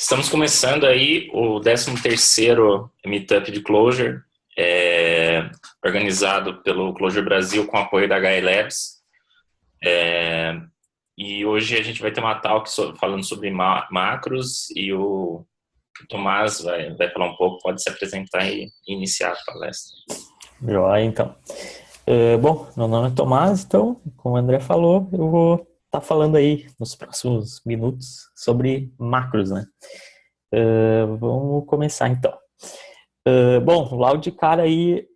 Estamos começando aí o 13º Meetup de Clojure, organizado pelo Clojure Brasil com apoio da HI Labs. E hoje a gente vai ter uma talk falando sobre macros e o Tomás vai falar um pouco, pode se apresentar e iniciar a palestra. Joia, então. Bom, meu nome é Tomás, então, como o André falou, eu vou estar falando aí nos próximos minutos sobre macros, né? Vamos começar, então. Bom, logo de cara aí,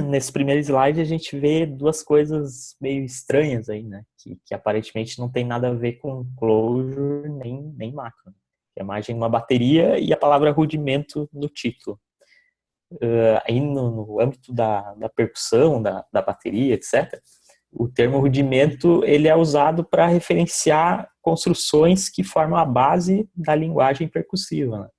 nesse primeiro slide, a gente vê duas coisas meio estranhas aí, né? Que aparentemente não tem nada a ver com Clojure nem macro. É a imagem de uma bateria e a palavra rudimento no título. Aí no âmbito da percussão, da bateria, etc., o termo rudimento ele é usado para referenciar construções que formam a base da linguagem percussiva, né?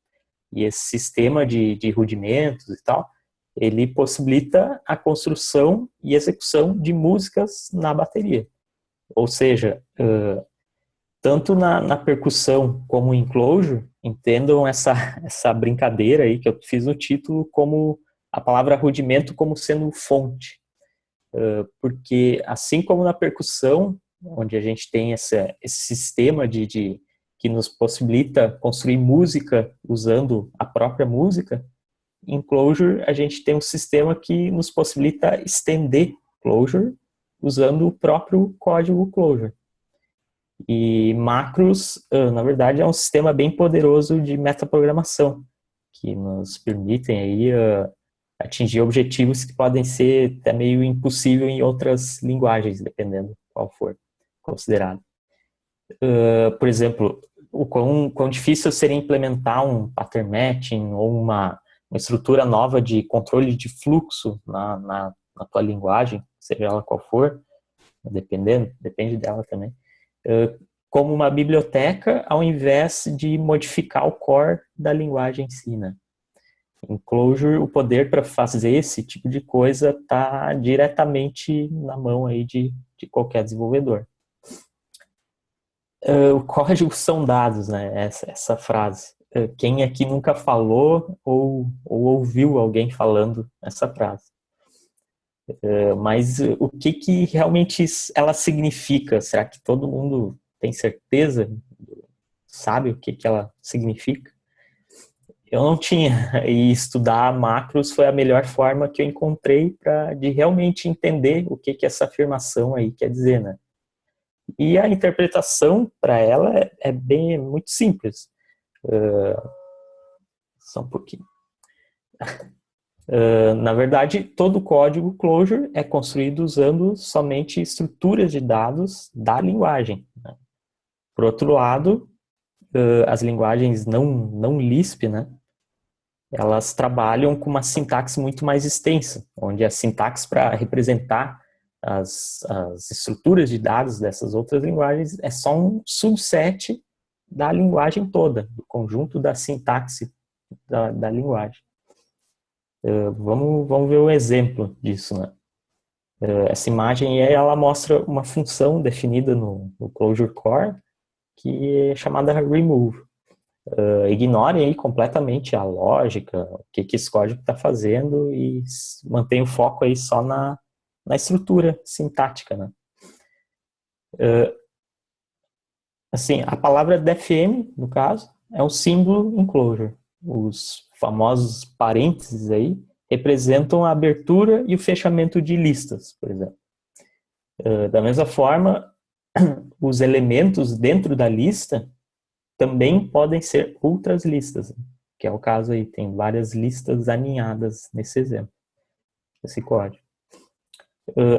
E esse sistema de rudimentos e tal, ele possibilita a construção e execução de músicas na bateria. Ou seja, tanto na percussão como em Clojure, entendam essa brincadeira aí que eu fiz no título como a palavra rudimento como sendo fonte. Porque assim como na percussão, onde a gente tem esse sistema que nos possibilita construir música usando a própria música, em Clojure a gente tem um sistema que nos possibilita estender Clojure usando o próprio código Clojure. E macros, na verdade, é um sistema bem poderoso de metaprogramação, que nos permitem aí atingir objetivos que podem ser até meio impossível em outras linguagens, dependendo qual for considerado. Por exemplo, o quão difícil seria implementar um pattern matching ou uma estrutura nova de controle de fluxo na tua linguagem, seja ela qual for, depende dela também, como uma biblioteca ao invés de modificar o core da linguagem em si, né? Em Clojure, o poder para fazer esse tipo de coisa está diretamente na mão aí de qualquer desenvolvedor. O código são dados, né? Essa frase. Quem aqui nunca falou ou ouviu alguém falando essa frase? Mas o que realmente ela significa? Será que todo mundo tem certeza? Sabe o que ela significa? Eu não tinha, e estudar macros foi a melhor forma que eu encontrei de realmente entender o que essa afirmação aí quer dizer, né? E a interpretação para ela é muito simples. Só um pouquinho. Na verdade, todo o código Clojure é construído usando somente estruturas de dados da linguagem, né? Por outro lado, as linguagens não Lisp, né? Elas trabalham com uma sintaxe muito mais extensa, onde a sintaxe para representar as estruturas de dados dessas outras linguagens é só um subset da linguagem toda, do conjunto da sintaxe da linguagem. Vamos ver um exemplo disso, né? Essa imagem ela mostra uma função definida no Clojure Core que é chamada remove. Ignorem aí completamente a lógica, o que esse código está fazendo e mantenha o foco aí só na estrutura sintática, né? Assim, a palavra DFM, no caso, é um símbolo em Clojure. Os famosos parênteses aí representam a abertura e o fechamento de listas, por exemplo. Da mesma forma, os elementos dentro da lista também podem ser outras listas, que é o caso aí, tem várias listas aninhadas nesse exemplo, esse código.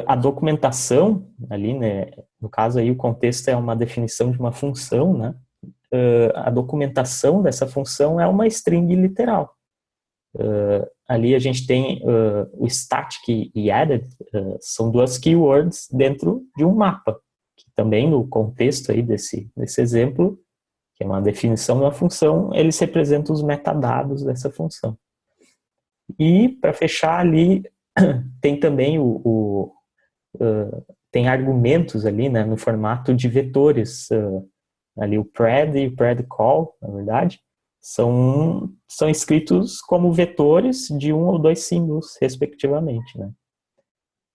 A documentação, ali, né, no caso aí o contexto é uma definição de uma função, né? A documentação dessa função é uma string literal. Ali a gente tem o static e added, são duas keywords dentro de um mapa, que também no contexto aí desse exemplo, que é uma definição de uma função, eles representam os metadados dessa função. E, para fechar ali, tem também tem argumentos ali, né, no formato de vetores, ali o pred e o pred call, na verdade, são escritos como vetores de um ou dois símbolos, respectivamente, né?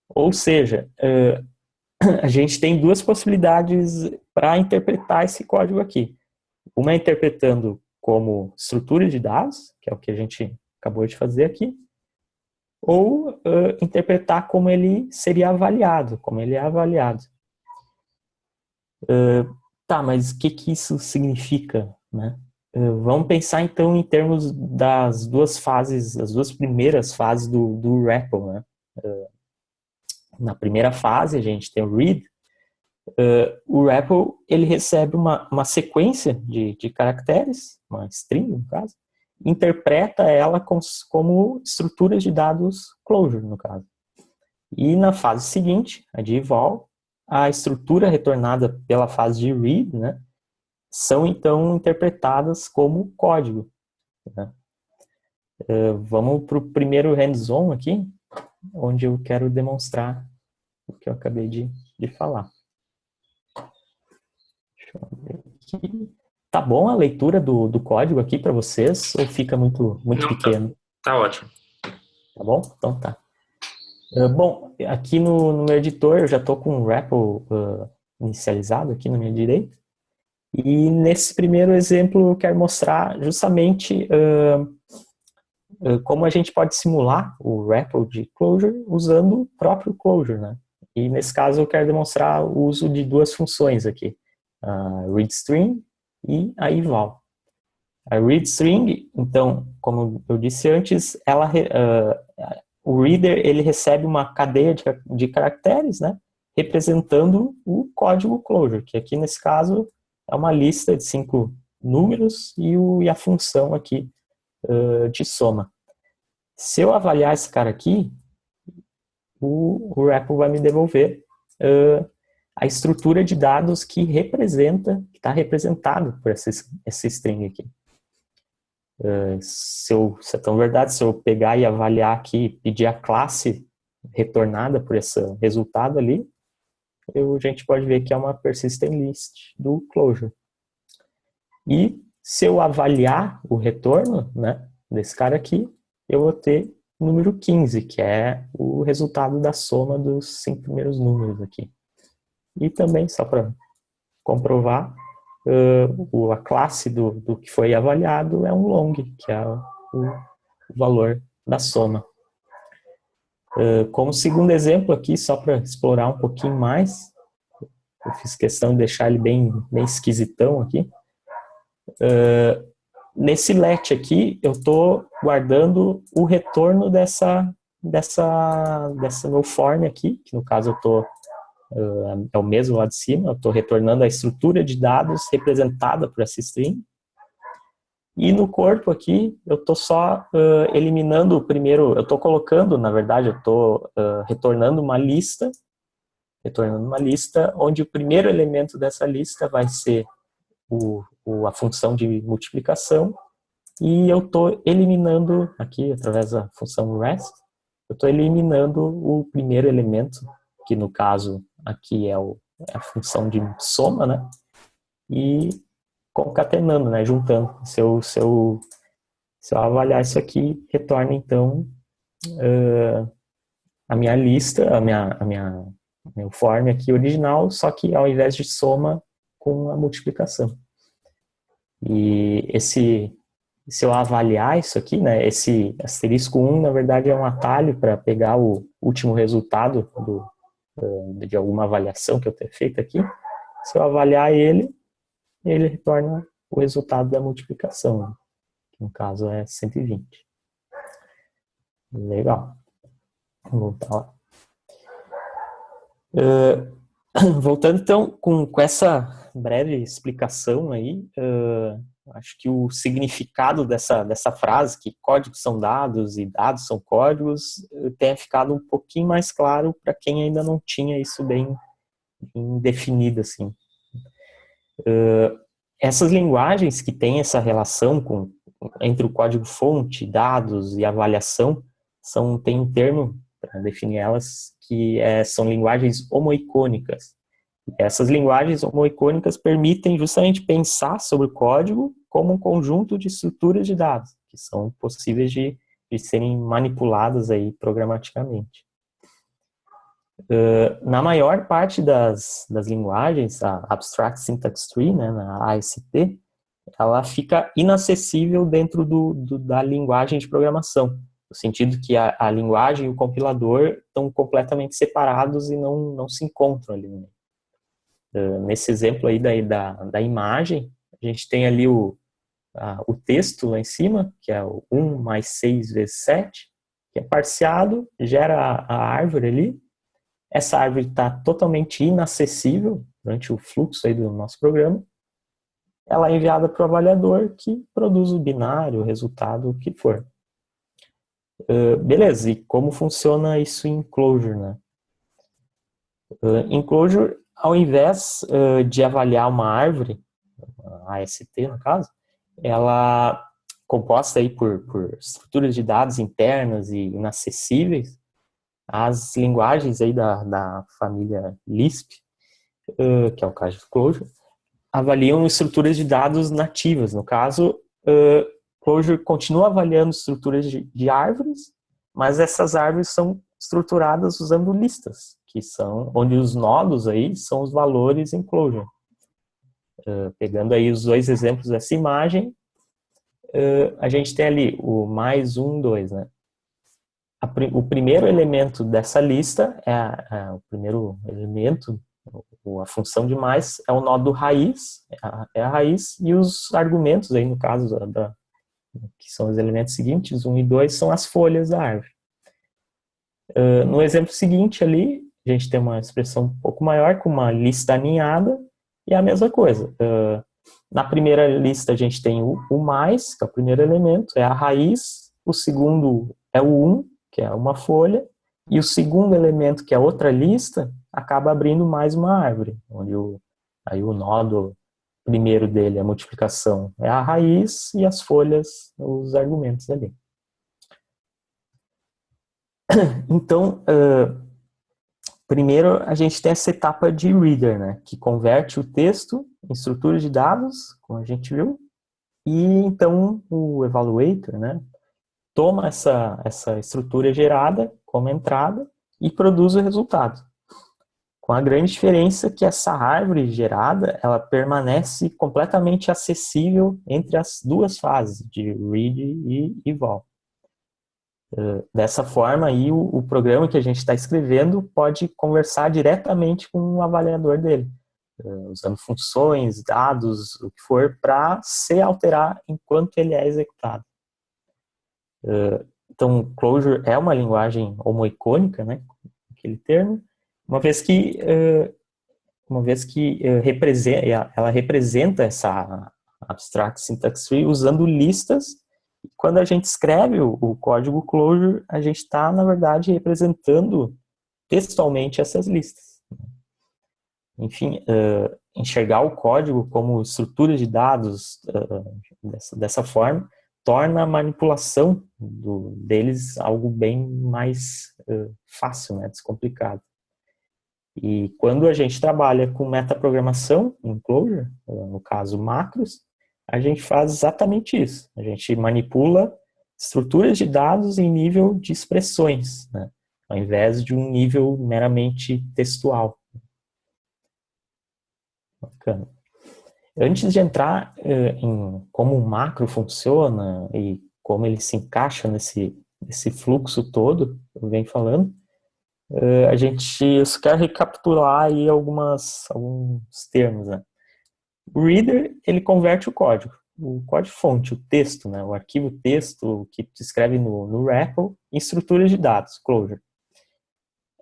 Ou seja, a gente tem duas possibilidades para interpretar esse código aqui. Uma é interpretando como estrutura de dados, que é o que a gente acabou de fazer aqui, ou interpretar como ele seria avaliado, como ele é avaliado. Tá, mas o que isso significa, né? Vamos pensar então em termos das duas fases, as duas primeiras fases do REPL, né? Na primeira fase a gente tem o read. O REPL ele recebe uma sequência de caracteres, uma string no caso, interpreta ela como estruturas de dados closure no caso. E na fase seguinte, a de eval, a estrutura retornada pela fase de read, né, são então interpretadas como código. Né? Vamos para o primeiro hands-on aqui, onde eu quero demonstrar o que eu acabei de falar. Deixa eu ver aqui. Tá bom a leitura do código aqui para vocês ou fica muito Não, pequeno? Tá ótimo. Tá bom? Então tá. Bom, aqui no meu editor eu já estou com o REPL inicializado aqui na minha direita. E nesse primeiro exemplo eu quero mostrar justamente como a gente pode simular o REPL de Clojure usando o próprio Clojure, né? E nesse caso eu quero demonstrar o uso de duas funções aqui, a readString e a eval. A readString, então, como eu disse antes, o reader ele recebe uma cadeia de caracteres, né, representando o código Clojure, que aqui nesse caso é uma lista de 5 números e a função aqui de soma. Se eu avaliar esse cara aqui, o REPL vai me devolver a estrutura de dados que está representado por essa string aqui. Se é tão verdade, se eu pegar e avaliar aqui, pedir a classe retornada por esse resultado ali, a gente pode ver que é uma persistent list do Clojure. E se eu avaliar o retorno, né, desse cara aqui, eu vou ter o número 15, que é o resultado da soma dos 5 primeiros números aqui. E também, só para comprovar, a classe do que foi avaliado é um long, que é o valor da soma. Como segundo exemplo aqui, só para explorar um pouquinho mais, eu fiz questão de deixar ele bem esquisitão aqui. Nesse let aqui, eu estou guardando o retorno dessa meu form aqui, que no caso eu estou é o mesmo lá de cima, eu estou retornando a estrutura de dados representada por essa string. E no corpo aqui, eu estou só eliminando o primeiro, eu estou colocando, na verdade, eu estou retornando uma lista onde o primeiro elemento dessa lista vai ser a função de multiplicação, e eu estou eliminando aqui, através da função rest, eu estou eliminando o primeiro elemento, que no caso aqui é a função de soma, né? E concatenando, né? Juntando. Se eu avaliar isso aqui, retorna então a minha lista, meu form aqui original, só que ao invés de soma, com a multiplicação. E se eu avaliar isso aqui, né? Esse asterisco 1, na verdade, é um atalho para pegar o último resultado de alguma avaliação que eu tenho feito aqui. Se eu avaliar ele retorna o resultado da multiplicação, que no caso é 120. Legal. Vou voltar lá. Voltando então com essa breve explicação aí, acho que o significado dessa frase, que códigos são dados e dados são códigos, tenha ficado um pouquinho mais claro para quem ainda não tinha isso bem definido assim. Essas linguagens que têm essa relação entre o código-fonte, dados e avaliação, tem um termo para definir elas, que são linguagens homoicônicas. Essas linguagens homoicônicas permitem justamente pensar sobre o código como um conjunto de estruturas de dados, que são possíveis de serem manipuladas aí programaticamente. Na maior parte das linguagens, a Abstract Syntax Tree, né, na AST, ela fica inacessível dentro da linguagem de programação, no sentido que a linguagem e o compilador estão completamente separados e não se encontram ali. Nesse exemplo aí da imagem, a gente tem ali o texto lá em cima, que é o 1 mais 6 vezes 7, que é parseado, gera a árvore ali. Essa árvore está totalmente inacessível durante o fluxo aí do nosso programa. Ela é enviada para o avaliador, que produz o binário, o resultado, o que for. Beleza, e como funciona isso em Clojure, né? Em Clojure, ao invés de avaliar uma árvore, a AST no caso, ela composta aí por estruturas de dados internas e inacessíveis, as linguagens aí da família Lisp, que é o caso de Clojure, avaliam estruturas de dados nativas. No caso, Clojure continua avaliando estruturas de árvores, mas essas árvores são estruturadas usando listas, que são onde os nodos aí são os valores em Clojure. Pegando aí os dois exemplos dessa imagem, a gente tem ali o mais 1, 2, né? O primeiro elemento dessa lista o primeiro elemento, a função de mais, é o nodo raiz, é a raiz, e os argumentos aí, no caso, que são os elementos seguintes, 1 e 2, são as folhas da árvore. No exemplo seguinte ali, a gente tem uma expressão um pouco maior, com uma lista aninhada, e é a mesma coisa. Na primeira lista a gente tem o mais, que é o primeiro elemento, é a raiz, o segundo é o 1, que é uma folha, e o segundo elemento, que é outra lista, acaba abrindo mais uma árvore, onde aí o nodo primeiro dele, a multiplicação, é a raiz, e as folhas, os argumentos ali. Então, primeiro a gente tem essa etapa de reader, né, que converte o texto em estruturas de dados, como a gente viu, e então o evaluator, né, toma essa estrutura gerada como entrada e produz o resultado. Com a grande diferença que essa árvore gerada, ela permanece completamente acessível entre as duas fases, de read e eval. Dessa forma, aí, o programa que a gente está escrevendo pode conversar diretamente com o avaliador dele, usando funções, dados, o que for, para se alterar enquanto ele é executado. Então, Clojure é uma linguagem homoicônica, né, aquele termo, uma vez que ela representa essa Abstract Syntax Tree usando listas. Quando a gente escreve o código Clojure, a gente está, na verdade, representando textualmente essas listas. Enfim, enxergar o código como estrutura de dados dessa forma torna a manipulação deles algo bem mais fácil, né, descomplicado. E quando a gente trabalha com metaprogramação em Clojure, no caso macros, a gente faz exatamente isso. A gente manipula estruturas de dados em nível de expressões, né, ao invés de um nível meramente textual. Bacana. Antes de entrar em como o macro funciona e como ele se encaixa nesse fluxo todo que eu venho falando, eu só quero recapitular aí alguns termos, né? O reader, ele converte o código-fonte, o texto, né? O arquivo texto que tu escreve no REPL, em estruturas de dados, Clojure.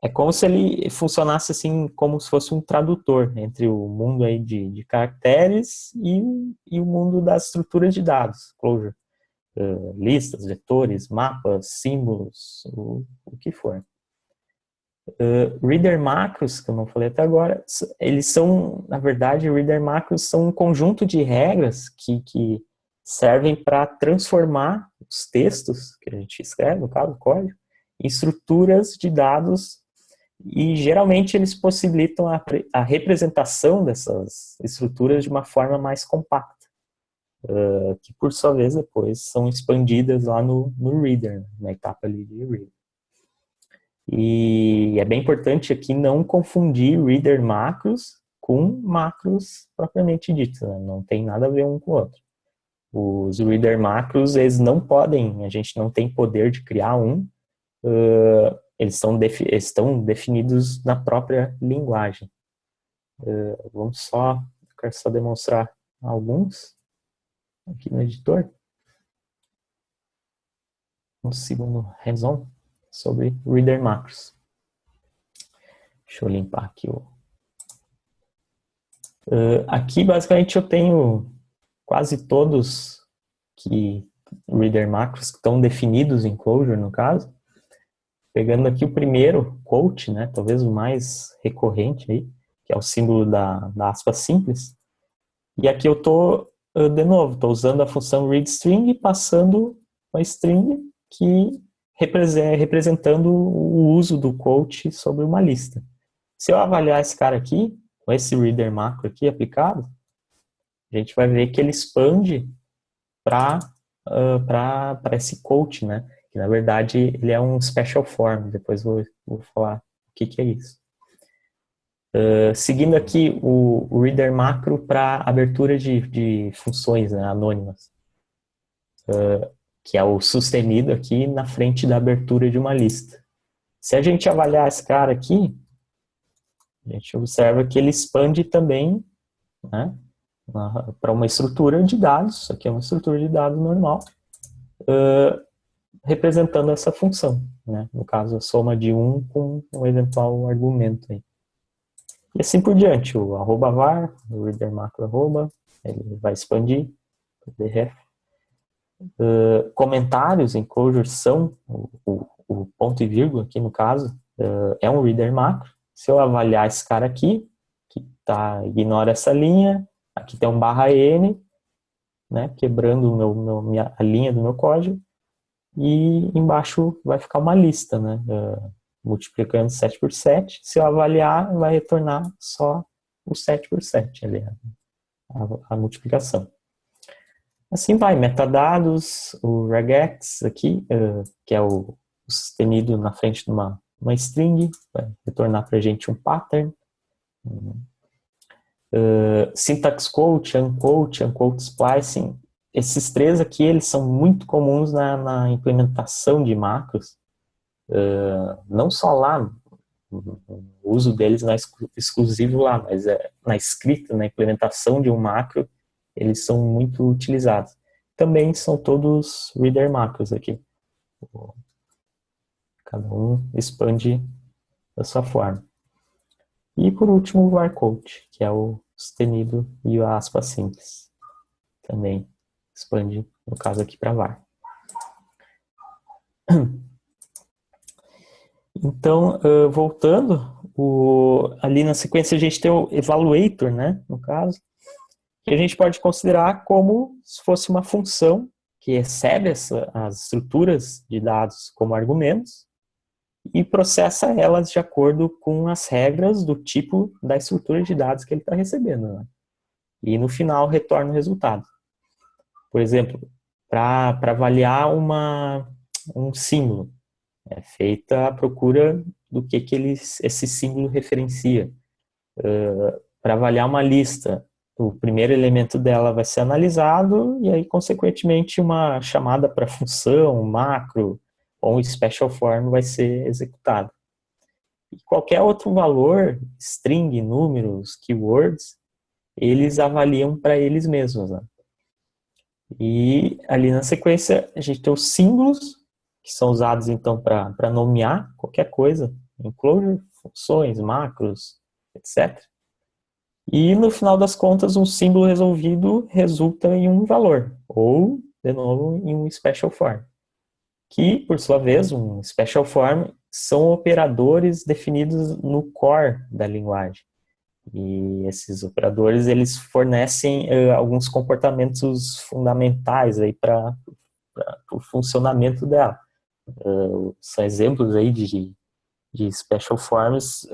É como se ele funcionasse assim, como se fosse um tradutor entre o mundo aí de caracteres e o mundo das estruturas de dados, Clojure. Listas, vetores, mapas, símbolos, o que for. Reader macros, que eu não falei até agora, eles são, na verdade, reader macros são um conjunto de regras que servem para transformar os textos que a gente escreve, no caso, o código, em estruturas de dados, e geralmente eles possibilitam a representação dessas estruturas de uma forma mais compacta. que por sua vez depois são expandidas lá no reader, na etapa ali de reader. E é bem importante aqui não confundir reader macros com macros propriamente ditos, né? Não tem nada a ver um com o outro. Os reader macros, eles não podem, a gente não tem poder de criar eles estão definidos na própria linguagem. Quero só demonstrar alguns aqui no editor. Um segundo hands-on sobre reader macros. Deixa eu limpar aqui aqui basicamente eu tenho quase todos reader macros que estão definidos em Clojure, no caso. Pegando aqui o primeiro, quote, né, talvez o mais recorrente aí, que é o símbolo da aspa simples. E aqui eu estou, de novo, estou usando a função readString e passando uma string que representando o uso do quote sobre uma lista. Se eu avaliar esse cara aqui, com esse reader macro aqui aplicado, a gente vai ver que ele expande para esse quote, né? Que na verdade ele é um special form. Depois vou falar o que é isso. Seguindo aqui o reader macro para abertura de funções, né, anônimas, que é o sustenido aqui na frente da abertura de uma lista. Se a gente avaliar esse cara aqui, a gente observa que ele expande também, né, para uma estrutura de dados. Isso aqui é uma estrutura de dados normal, representando essa função, né? No caso, a soma de com um eventual argumento aí. E assim por diante, o @var, o reader macro ele vai expandir o deref. Comentários em Clojure são o ponto e vírgula, aqui no caso, é um reader macro. Se eu avaliar esse cara aqui, que ignora essa linha, aqui tem um /n, né, quebrando a linha do meu código, e embaixo vai ficar uma lista, né, multiplicando 7 por 7. Se eu avaliar, vai retornar só o 7 por 7, ali, a multiplicação. Assim vai, metadados, o regex aqui, que é o sustenido na frente de uma string, vai retornar para a gente um pattern. Syntax quote, unquote splicing, esses três aqui, eles são muito comuns na implementação de macros, não só lá, o uso deles não é exclusivo lá, mas na escrita, na implementação de um macro, eles são muito utilizados. Também são todos reader macros aqui. Cada um expande da sua forma. E por último o varquote, que é o sustenido e a aspa simples. Também expande, no caso aqui, para var. Então, voltando, ali na sequência a gente tem o evaluator, né, no caso, que a gente pode considerar como se fosse uma função que recebe as estruturas de dados como argumentos e processa elas de acordo com as regras do tipo da estrutura de dados que ele está recebendo, né? E no final retorna o resultado. Por exemplo, para avaliar um símbolo, é feita a procura do que esse símbolo referencia. Para avaliar uma lista, o primeiro elemento dela vai ser analisado e aí, consequentemente, uma chamada para função, um macro ou um special form vai ser executado. E qualquer outro valor, string, números, keywords, eles avaliam para eles mesmos, né? E ali na sequência a gente tem os símbolos, que são usados então para nomear qualquer coisa, em Clojure, funções, macros, etc. E no final das contas, um símbolo resolvido resulta em um valor, ou, de novo, em um special form. Que, por sua vez, um special form são operadores definidos no core da linguagem. E esses operadores, eles fornecem alguns comportamentos fundamentais aí para o funcionamento dela. São exemplos aí de special forms,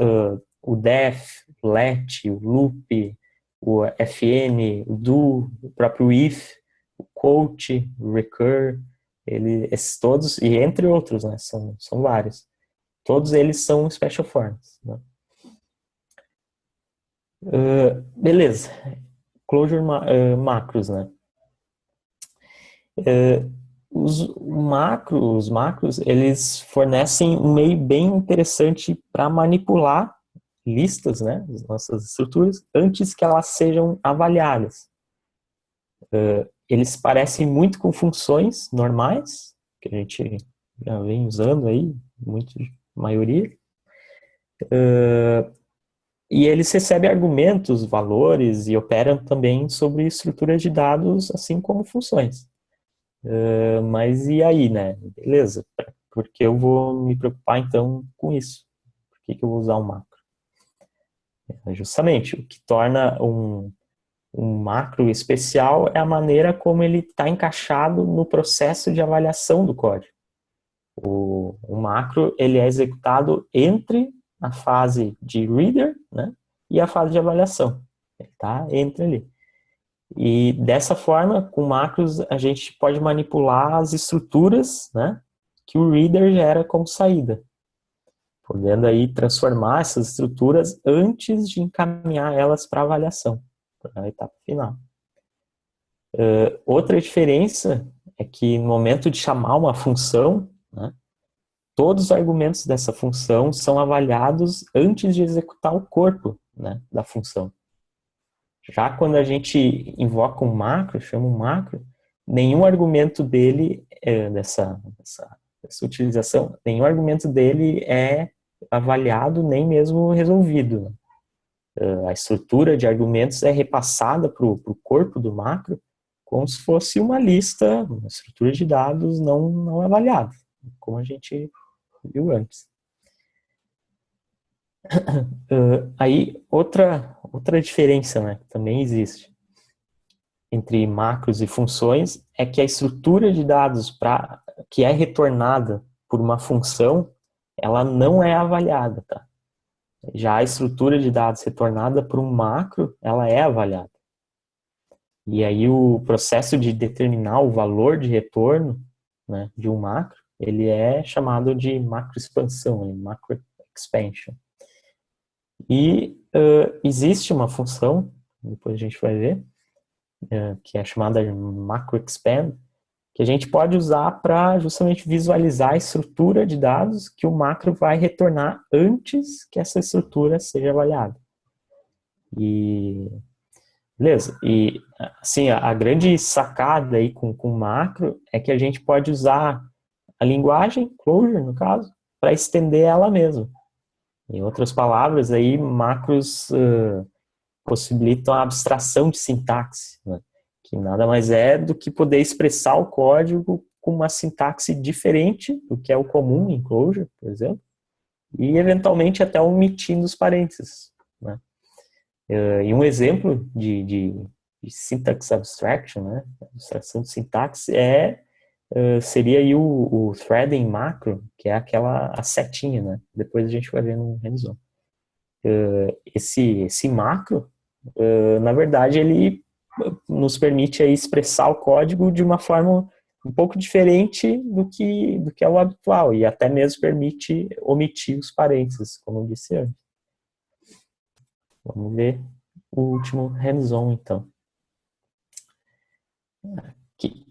o def, o let, o loop, o fn, o do, o próprio if, coach, recur, esses todos, e entre outros, né? São vários. Todos eles são special forms, né? Beleza. Closure macros, né? Os macros, eles fornecem um meio bem interessante para manipular listas, né, das nossas estruturas, antes que elas sejam avaliadas. Eles parecem muito com funções normais, que a gente já vem usando aí, muito maioria, e eles recebem argumentos, valores e operam também sobre estruturas de dados, assim como funções. Mas e aí, né? Beleza, porque eu vou me preocupar então com isso? Por que eu vou usar um macro? Justamente, o que torna um macro especial é a maneira como ele está encaixado no processo de avaliação do código. O macro ele é executado entre a fase de reader, né, e a fase de avaliação. Ele está entre ali. E dessa forma, com macros, a gente pode manipular as estruturas, né, que o reader gera como saída, podendo aí transformar essas estruturas antes de encaminhar elas para avaliação, para a etapa final. Outra diferença é que no momento de chamar uma função, né, todos os argumentos dessa função são avaliados antes de executar o corpo, né, da função. Já quando a gente invoca um macro, chama um macro, nenhum argumento dele, dessa utilização, nenhum argumento dele é avaliado nem mesmo resolvido. A estrutura de argumentos é repassada para o corpo do macro como se fosse uma lista, uma estrutura de dados não avaliada, como a gente viu antes. Aí, outra diferença, né, que também existe entre macros e funções é que a estrutura de dados que é retornada por uma função, ela não é avaliada, tá? Já a estrutura de dados retornada por um macro, ela é avaliada. E aí o processo de determinar o valor de retorno, né, de um macro, ele é chamado de macro expansão, macro expansion. E existe uma função, depois a gente vai ver, que é chamada de macro expand, que a gente pode usar para justamente visualizar a estrutura de dados que o macro vai retornar antes que essa estrutura seja avaliada. E beleza, e assim, a grande sacada aí com macro é que a gente pode usar a linguagem, Clojure no caso, para estender ela mesma. Em outras palavras, aí macros possibilitam a abstração de sintaxe, né? Que nada mais é do que poder expressar o código com uma sintaxe diferente do que é o comum em Clojure, por exemplo, e eventualmente até omitindo os parênteses, né? E um exemplo de syntax abstraction, né, abstração de sintaxe, seria aí o threading macro, que é a setinha, né? Depois a gente vai ver no hands-on. Esse macro, na verdade, ele nos permite aí expressar o código de uma forma um pouco diferente do que é o habitual, e até mesmo permite omitir os parênteses, como eu disse antes. Vamos ver o último hands-on, então. Aqui.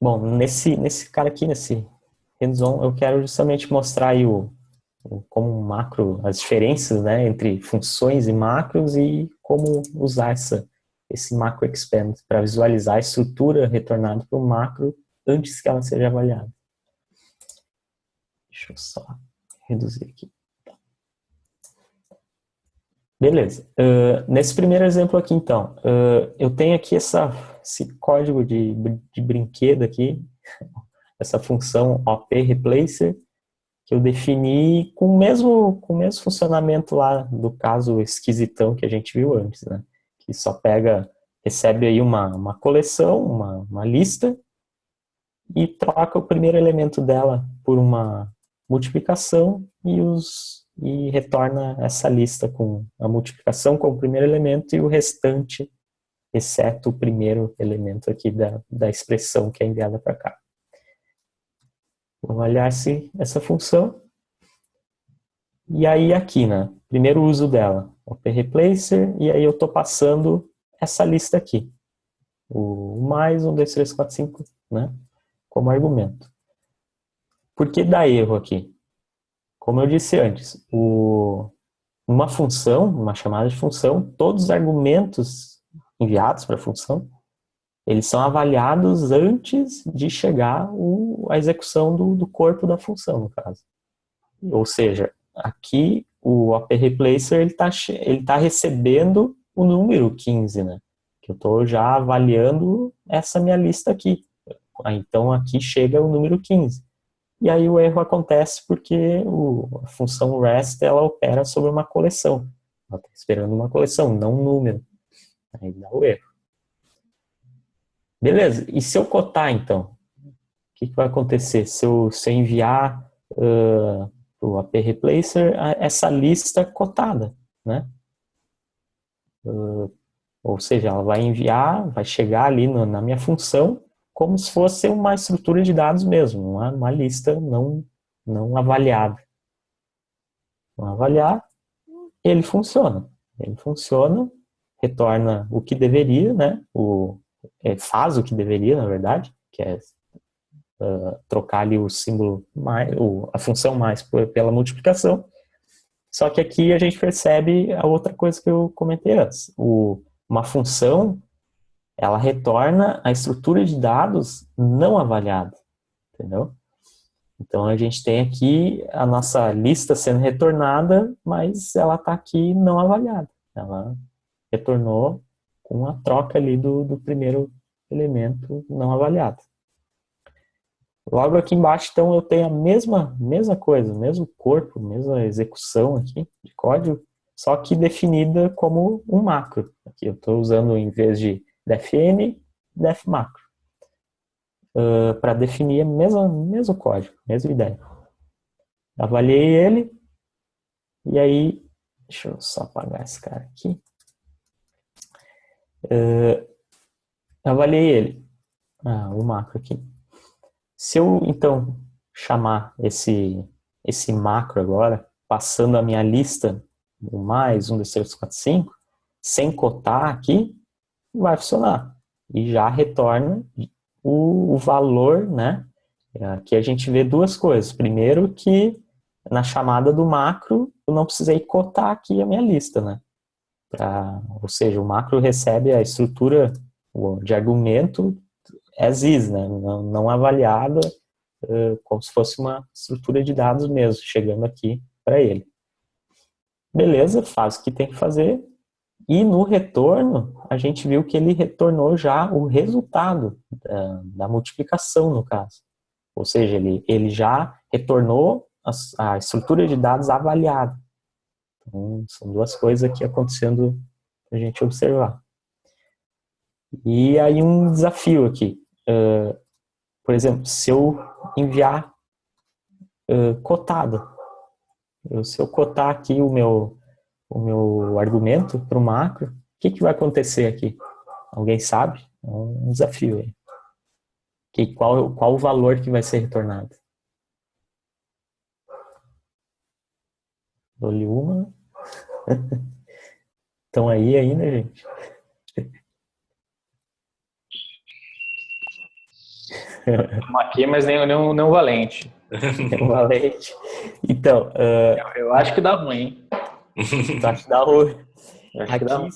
Bom, nesse cara aqui, nesse hands-on, eu quero justamente mostrar aí como um macro, as diferenças, né, entre funções e macros e como usar esse macro expand para visualizar a estrutura retornada para o macro antes que ela seja avaliada. Deixa eu só reduzir aqui. Beleza. Nesse primeiro exemplo aqui, então, eu tenho aqui esse código de brinquedo aqui, essa função OP replacer, que eu defini com o mesmo funcionamento lá do caso esquisitão que a gente viu antes, né? Que só recebe aí uma coleção, uma lista, e troca o primeiro elemento dela por uma multiplicação e retorna essa lista com a multiplicação com o primeiro elemento e o restante exceto o primeiro elemento aqui da expressão que é enviada para cá. Vamos olhar essa função. E aí aqui, né? Primeiro uso dela, OP-replacer, e aí eu estou passando essa lista aqui. O mais 1, 2, 3, 4, 5, né? Como argumento. Por que dá erro aqui? Como eu disse antes, uma função, uma chamada de função, todos os argumentos enviados para a função, eles são avaliados antes de chegar a execução do corpo da função, no caso. Ou seja, aqui o OP-replacer ele tá recebendo o número 15, né? Que eu estou já avaliando essa minha lista aqui. Então aqui chega o número 15. E aí o erro acontece porque a função REST ela opera sobre uma coleção. Ela está esperando uma coleção, não um número. Aí dá o erro. Beleza, e se eu cotar então? O que vai acontecer se eu enviar o OP-replacer essa lista cotada, né? Ou seja, ela vai enviar, vai chegar ali na minha função como se fosse uma estrutura de dados mesmo, uma lista não avaliada. Não avaliar, ele funciona. Ele funciona, retorna o que deveria, né? Faz o que deveria, na verdade, que é trocar ali o símbolo mais, a função mais pela multiplicação. Só que aqui a gente percebe a outra coisa que eu comentei antes. Uma função, ela retorna a estrutura de dados não avaliada, entendeu? Então a gente tem aqui a nossa lista sendo retornada, mas ela está aqui não avaliada. Ela retornou com a troca ali do primeiro elemento não avaliado. Logo aqui embaixo, então, eu tenho a mesma coisa, mesmo corpo, mesma execução aqui de código, só que definida como um macro. Aqui eu estou usando, em vez de defn, defmacro. Para definir o mesmo código, mesma ideia. Avaliei ele, e aí, deixa eu só apagar esse cara aqui. Avaliei ele, o macro aqui. Se eu, então, chamar esse macro agora, passando a minha lista, o mais 1, 2, 3, 4, 5, sem cotar aqui, vai funcionar. E já retorna o valor, né? Aqui a gente vê duas coisas. Primeiro que na chamada do macro, eu não precisei cotar aqui a minha lista, né? Ou seja, o macro recebe a estrutura de argumento as is, né? Não avaliada, como se fosse uma estrutura de dados mesmo, chegando aqui para ele. Beleza, faz o que tem que fazer. E no retorno, a gente viu que ele retornou já o resultado da multiplicação, no caso. Ou seja, ele já retornou a estrutura de dados avaliada. Então, são duas coisas aqui acontecendo para a gente observar. E aí um desafio aqui. Por exemplo, se eu enviar cotado, se eu cotar aqui o meu argumento para o macro, o que vai acontecer aqui? Alguém sabe? É um desafio aí. Qual o valor que vai ser retornado? Dou-lhe uma. Estão aí ainda, gente? Estamos aqui, mas nem o valente. O valente. Então, eu acho que dá ruim, hein? Tu acha que dá ruim? Acho que dá ruim.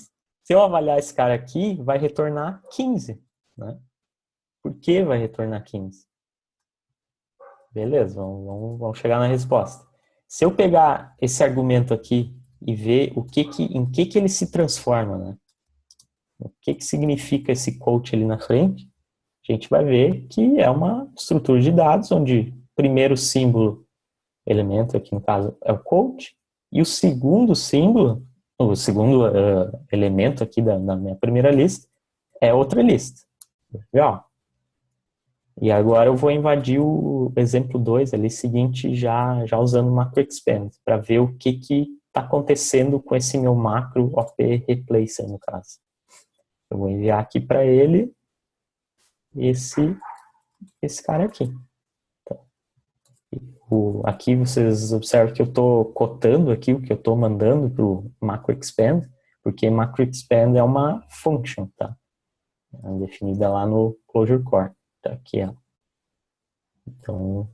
Se eu avaliar esse cara aqui, vai retornar 15, né? Por que vai retornar 15? Beleza, vamos chegar na resposta. Se eu pegar esse argumento aqui e ver em que ele se transforma, né? O que significa esse quote ali na frente, a gente vai ver que é uma estrutura de dados onde o primeiro símbolo, elemento aqui no caso, é o quote, e o segundo símbolo, o segundo elemento aqui da minha primeira lista, é outra lista. Legal. E agora eu vou invadir o exemplo 2 ali seguinte, já usando o macro expand, para ver o que está acontecendo com esse meu macro OP-replacer, no caso. Eu vou enviar aqui para ele esse cara aqui. Aqui vocês observam que eu estou cotando aqui o que eu estou mandando para o macroexpand, porque macroexpand é uma function, tá? É definida lá no Clojure Core. Tá aqui, ó. Então,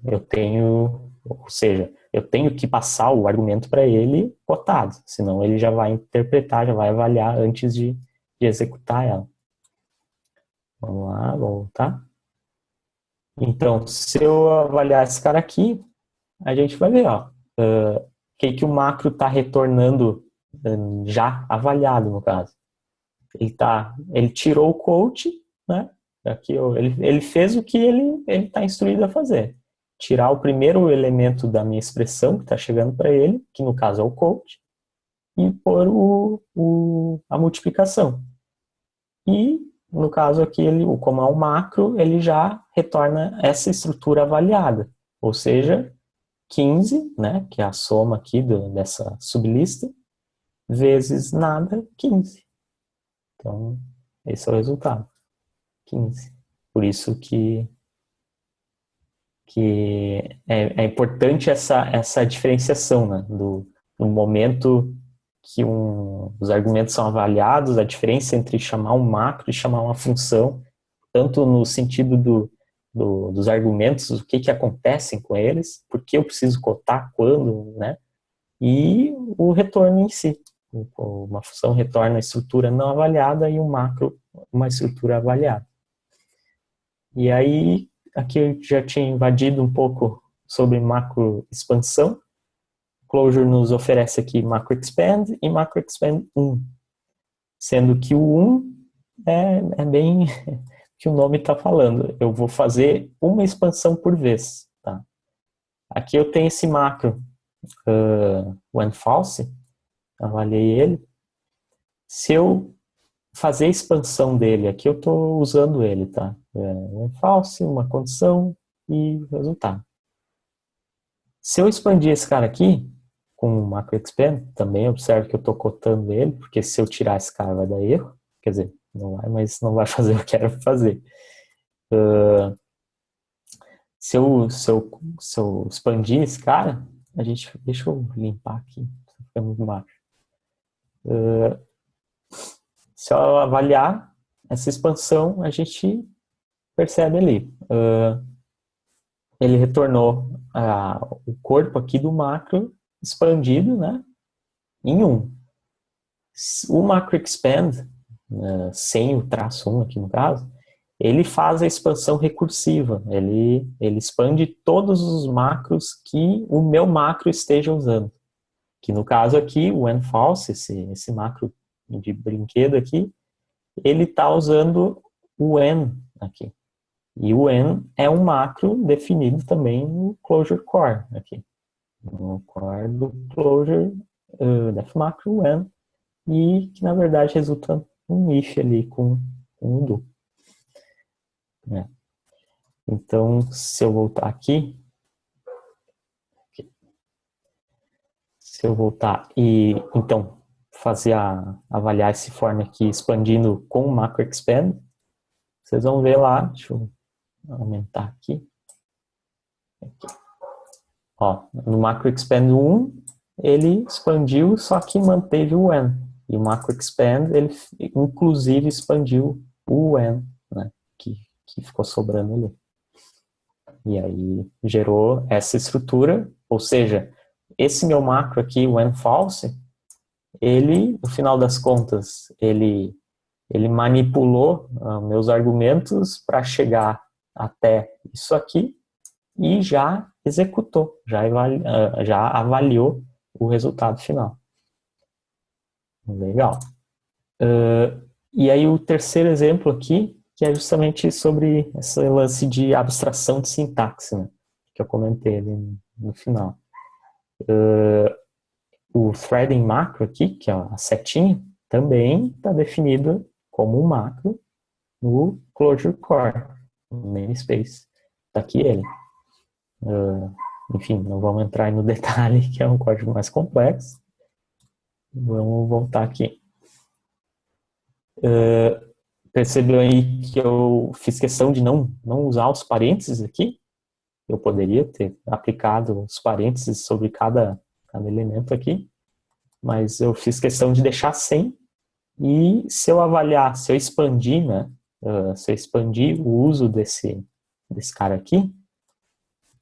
ou seja, eu tenho que passar o argumento para ele cotado, senão ele já vai interpretar, já vai avaliar antes de executar ela. Vamos lá, vou voltar. Então, se eu avaliar esse cara aqui, a gente vai ver, ó, o que o macro está retornando já avaliado, no caso. Ele tirou o coach, né? Aqui, ele fez o que ele está instruído a fazer. Tirar o primeiro elemento da minha expressão que está chegando para ele, que no caso é o coach, e pôr a multiplicação. E, no caso aqui, como é um macro, ele já retorna essa estrutura avaliada. Ou seja, 15, né, que é a soma aqui dessa sublista, vezes nada, 15. Então, esse é o resultado. 15. Por isso que é importante essa diferenciação, né, no momento que os argumentos são avaliados, a diferença entre chamar um macro e chamar uma função, tanto no sentido dos argumentos, o que acontecem com eles, por que eu preciso cotar, quando, né, e o retorno em si. Uma função retorna a estrutura não avaliada e um macro uma estrutura avaliada. E aí, aqui eu já tinha invadido um pouco sobre macro expansão. Clojure nos oferece aqui macro expand e macro expand 1. Sendo que o 1 é bem o que o nome está falando. Eu vou fazer uma expansão por vez. Tá? Aqui eu tenho esse macro when false, avaliei ele. Se eu fazer a expansão dele, aqui eu estou usando ele, tá? When false, uma condição e resultado. Se eu expandir esse cara aqui, com o macro expand, também observe que eu estou cotando ele, porque se eu tirar esse cara vai dar erro. Quer dizer, não vai, mas não vai fazer o que eu quero fazer. Se eu expandir esse cara, deixa eu limpar aqui, fica muito baixo. Se eu avaliar essa expansão, a gente percebe ali. Ele retornou o corpo aqui do macro expandido, né, em 1. O macro expand, sem o traço 1 aqui no caso, ele faz a expansão recursiva. Ele expande todos os macros que o meu macro esteja usando. Que no caso aqui, o when false, esse macro de brinquedo aqui, ele está usando o when aqui. E o when é um macro definido também no Clojure Core aqui. No core do Clojure, def macro when, e que na verdade resulta um if ali com um do. Então, se eu voltar aqui, se eu voltar e então avaliar esse form aqui expandindo com o macro expand, vocês vão ver lá, deixa eu aumentar aqui. Ó, no macro expand 1, ele expandiu, só que manteve o when. E o macro expand, ele inclusive expandiu o when, né, que ficou sobrando ali. E aí gerou essa estrutura, ou seja, esse meu macro aqui, when false, ele, no final das contas, ele manipulou meus argumentos para chegar até isso aqui e já executou, já avaliou o resultado final. Legal. E aí o terceiro exemplo aqui, que é justamente sobre esse lance de abstração de sintaxe, né, que eu comentei ali no final. O threading macro aqui, que é a setinha, também está definido como um macro no Clojure Core, no namespace. Está aqui ele. Enfim, não vamos entrar no detalhe, que é um código mais complexo. Vamos voltar aqui. percebeu aí que eu fiz questão de não usar os parênteses aqui. Eu poderia ter aplicado os parênteses sobre cada elemento aqui, mas eu fiz questão de deixar sem. E se eu avaliar, se eu expandir, né? Se eu expandir o uso desse cara aqui,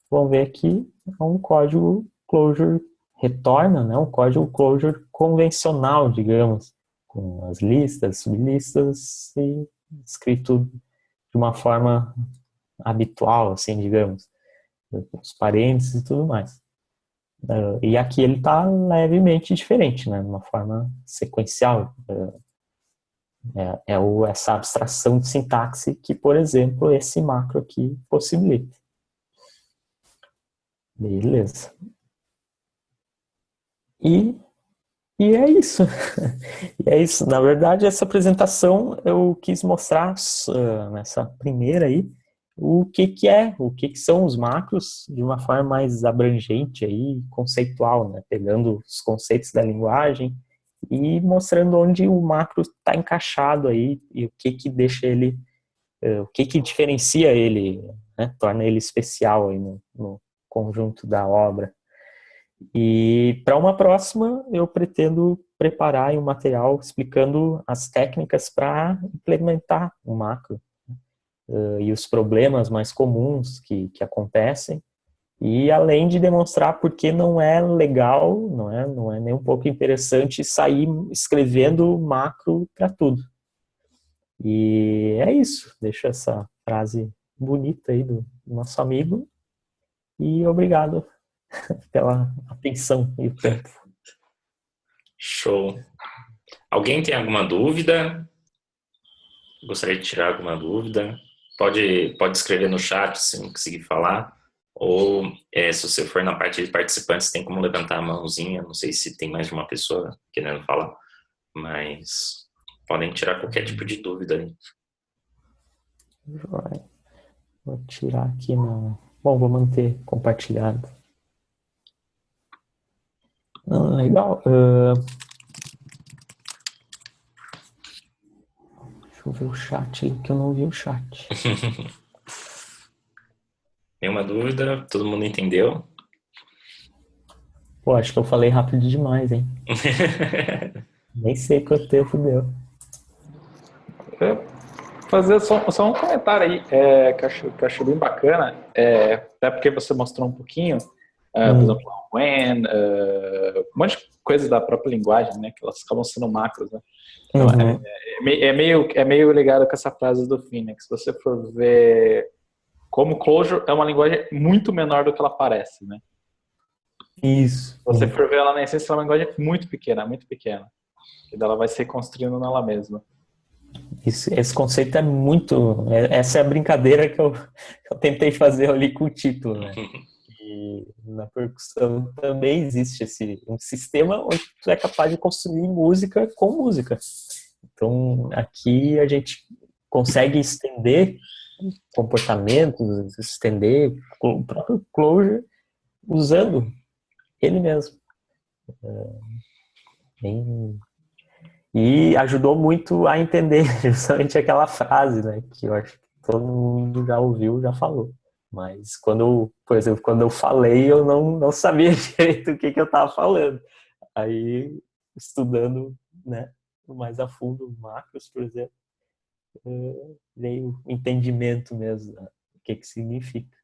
vamos ver que é um código Clojure retorna, né? Um código Clojure convencional, digamos, com as listas, sublistas e escrito de uma forma habitual, assim, digamos, com os parênteses e tudo mais. E aqui ele está levemente diferente, né? De uma forma sequencial. Essa abstração de sintaxe que, por exemplo, esse macro aqui possibilita. Beleza. E é isso. E é isso. Na verdade, essa apresentação eu quis mostrar nessa primeira aí o que são os macros de uma forma mais abrangente aí, conceitual, né? Pegando os conceitos da linguagem e mostrando onde o macro está encaixado aí e o que deixa ele, o que diferencia ele, né? Torna ele especial aí no conjunto da obra. E para uma próxima eu pretendo preparar um material explicando as técnicas para implementar o macro e os problemas mais comuns que acontecem, e além de demonstrar por que não é legal, não é nem um pouco interessante sair escrevendo macro para tudo. E é isso, deixo essa frase bonita aí do nosso amigo e obrigado pela atenção e o tempo. Show. Alguém tem alguma dúvida? Gostaria de tirar alguma dúvida? Pode escrever no chat se não conseguir falar. Ou se você for na parte de participantes, tem como levantar a mãozinha. Não sei se tem mais de uma pessoa querendo falar, mas podem tirar qualquer tipo de dúvida aí. Vou tirar aqui no... Bom, vou manter compartilhado. Legal. Deixa eu ver o chat aí, que eu não vi o chat. Nenhuma dúvida? Todo mundo entendeu? Pô, acho que eu falei rápido demais, hein? Nem sei quanto tempo deu. Fazer só um comentário aí, que eu acho bem bacana, até porque você mostrou um pouquinho, por exemplo, when, um monte de coisas da própria linguagem, né, que elas acabam sendo macros, né? Então, é meio ligado com essa frase do Phoenix. Se você for ver como Clojure é uma linguagem muito menor do que ela parece, né? Isso. Se você for ver ela na essência, ela é uma linguagem muito pequena, e ela vai se reconstruindo nela mesma. Esse conceito é muito... Essa é a brincadeira que eu tentei fazer ali com o título, né? E na percussão também existe um sistema onde tu é capaz de construir música com música. Então, aqui a gente consegue estender comportamentos, estender o próprio Clojure usando ele mesmo. E ajudou muito a entender justamente aquela frase, né? Que eu acho que todo mundo já ouviu, já falou. Mas por exemplo, quando eu falei, eu não sabia direito o que eu estava falando. Aí, estudando, né, mais a fundo macros, por exemplo, veio o entendimento mesmo, né, o que significa.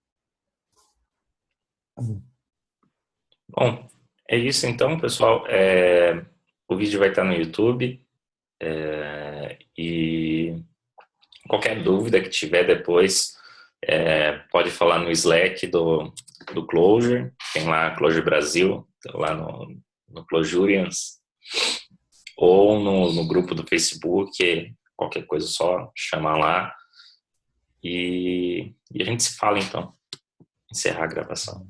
Bom, é isso então, pessoal. O vídeo vai estar no YouTube. E qualquer dúvida que tiver depois, pode falar no Slack do Clojure. Tem lá Clojure Brasil, lá no Clojurians. Ou no grupo do Facebook. Qualquer coisa, só chamar lá. E a gente se fala então. Encerrar a gravação.